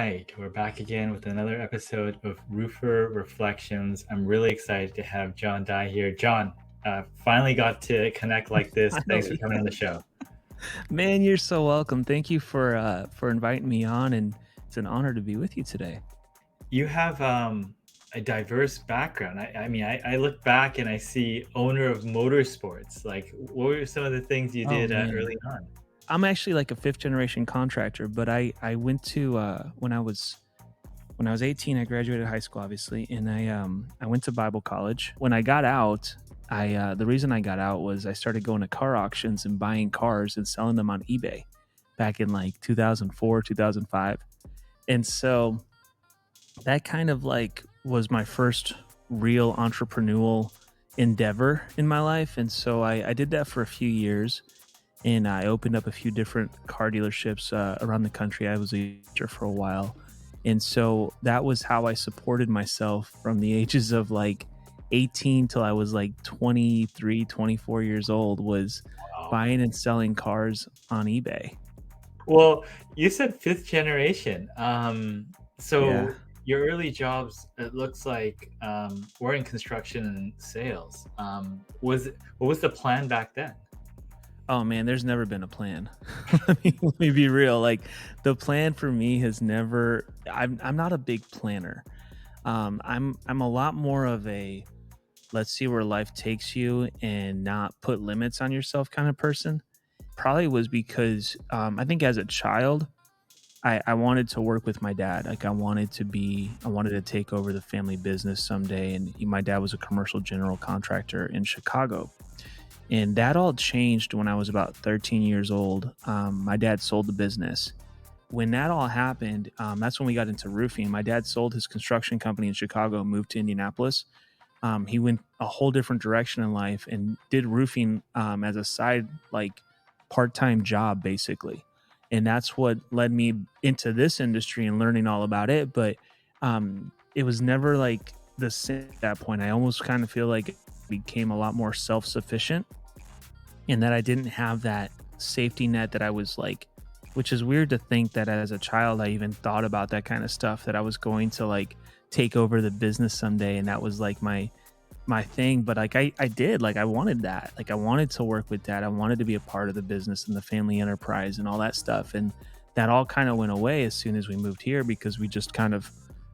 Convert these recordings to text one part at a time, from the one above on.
right, we're back again with another episode of Roofer Reflections. I'm really excited to have John Dye here. John, finally got to connect like this. Thanks for Finally. coming on the show. Man, you're so welcome. Thank you for inviting me on, and it's an honor to be with you today. You have a diverse background. I look back and I see owner of motorsports. Like, what were some of the things you Oh did man. early on? I'm actually like a fifth generation contractor, but I went to when I was 18, I graduated high school obviously, and I went to Bible college. When I got out, I the reason I got out was I started going to car auctions and buying cars and selling them on eBay back in like 2004, 2005. And so that kind of like was my first real entrepreneurial endeavor in my life. And so I did that for a few years, and I opened up a few different car dealerships around the country. I was a teacher for a while. And so that was how I supported myself from the ages of like 18 till I was like 23, 24 years old, was Wow. buying and selling cars on eBay. Well, you said fifth generation. Yeah. So your early jobs, it looks like, were in construction and sales. What was the plan back then? Oh man, there's never been a plan. Let me be real. Like the plan for me has never. I'm not a big planner. I'm a lot more of a let's see where life takes you and not put limits on yourself kind of person. Probably was because I think as a child, I wanted to work with my dad. Like I wanted to take over the family business someday. And my dad was a commercial general contractor in Chicago. And that all changed when I was about 13 years old. My dad sold the business. When that all happened, that's when we got into roofing. My dad sold his construction company in Chicago, moved to Indianapolis. He went a whole different direction in life and did roofing as a side, like part-time job, basically. And that's what led me into this industry and learning all about it. But it was never like the same at that point. I almost kind of feel like it became a lot more self-sufficient, and that I didn't have that safety net that I was like, which is weird to think that as a child I even thought about that kind of stuff, that I was going to like take over the business someday, and that was like my thing. But like I did, like I wanted that. Like I wanted to work with dad. I wanted to be a part of the business and the family enterprise and all that stuff. And that all kind of went away as soon as we moved here, because we just kind of,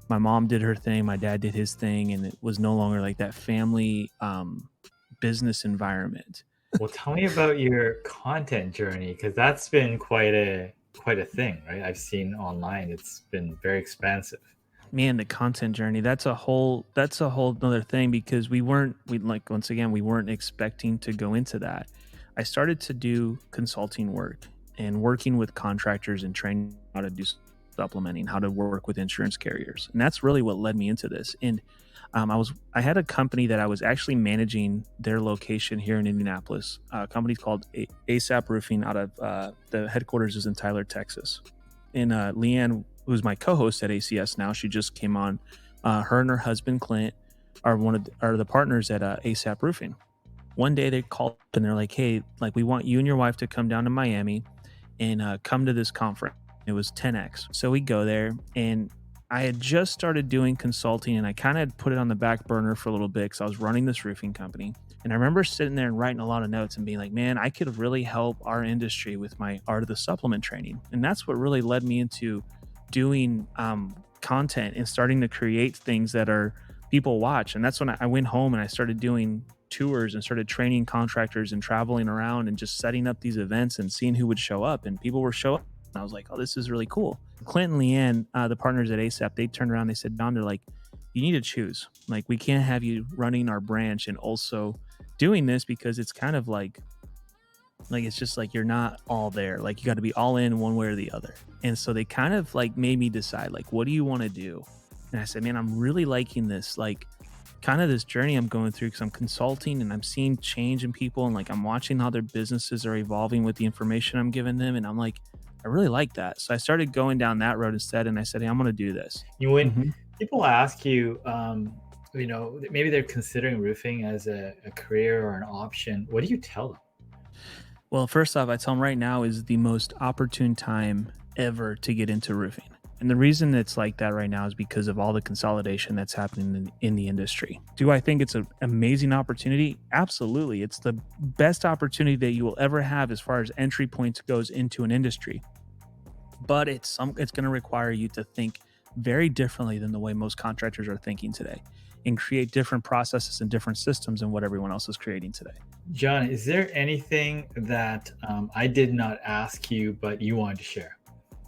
my mom did her thing, my dad did his thing, and it was no longer like that family business environment. Well, tell me about your content journey, because that's been quite a thing, right? I've seen online. It's been very expansive. Man, the content journey, that's a whole another thing, because we like, once again, we weren't expecting to go into that. I started to do consulting work and working with contractors and training how to do supplementing, how to work with insurance carriers, and that's really what led me into this. And I had a company that I was actually managing their location here in Indianapolis. A company called ASAP Roofing, out of the headquarters is in Tyler, Texas. And Leanne, who's my co-host at ACS now, she just came on. Her and her husband Clint are the partners at ASAP Roofing. One day they called up and they're like, "Hey, like we want you and your wife to come down to Miami and come to this conference." It was 10X. So we go there, and I had just started doing consulting, and I kind of put it on the back burner for a little bit because I was running this roofing company. And I remember sitting there and writing a lot of notes and being like, man, I could really help our industry with my art of the supplement training. And that's what really led me into doing content and starting to create things that are people watch. And that's when I went home and I started doing tours and started training contractors and traveling around and just setting up these events and seeing who would show up. And people were showing up. And I was like, oh, this is really cool. Clint and Leanne, the partners at ASAP, they turned around, they said, Don, they're like, you need to choose. Like, we can't have you running our branch and also doing this, because it's kind of like it's just like you're not all there. Like you got to be all in one way or the other. And so they kind of like made me decide, like, what do you want to do? And I said, man, I'm really liking this, like kind of this journey I'm going through, because I'm consulting and I'm seeing change in people, and like I'm watching how their businesses are evolving with the information I'm giving them. And I'm like, I really like that. So I started going down that road instead. And I said, hey, I'm going to do this. When Mhm. people ask you, maybe they're considering roofing as a career or an option, what do you tell them? Well, first off, I tell them right now is the most opportune time ever to get into roofing. And the reason it's like that right now is because of all the consolidation that's happening in the industry. Do I think it's an amazing opportunity? Absolutely. It's the best opportunity that you will ever have as far as entry points goes into an industry. But it's going to require you to think very differently than the way most contractors are thinking today, and create different processes and different systems than what everyone else is creating today. John, is there anything that I did not ask you but you wanted to share?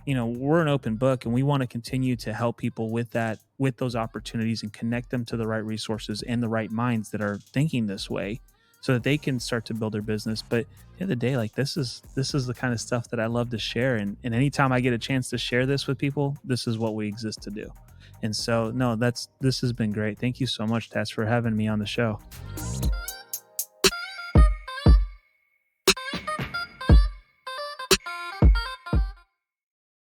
We're an open book, and we want to continue to help people with that, with those opportunities, and connect them to the right resources and the right minds that are thinking this way, so that they can start to build their business. But at the end of the day, like, this is the kind of stuff that I love to share. And anytime I get a chance to share this with people, this is what we exist to do. And so, no, this has been great. Thank you so much, Tats, for having me on the show.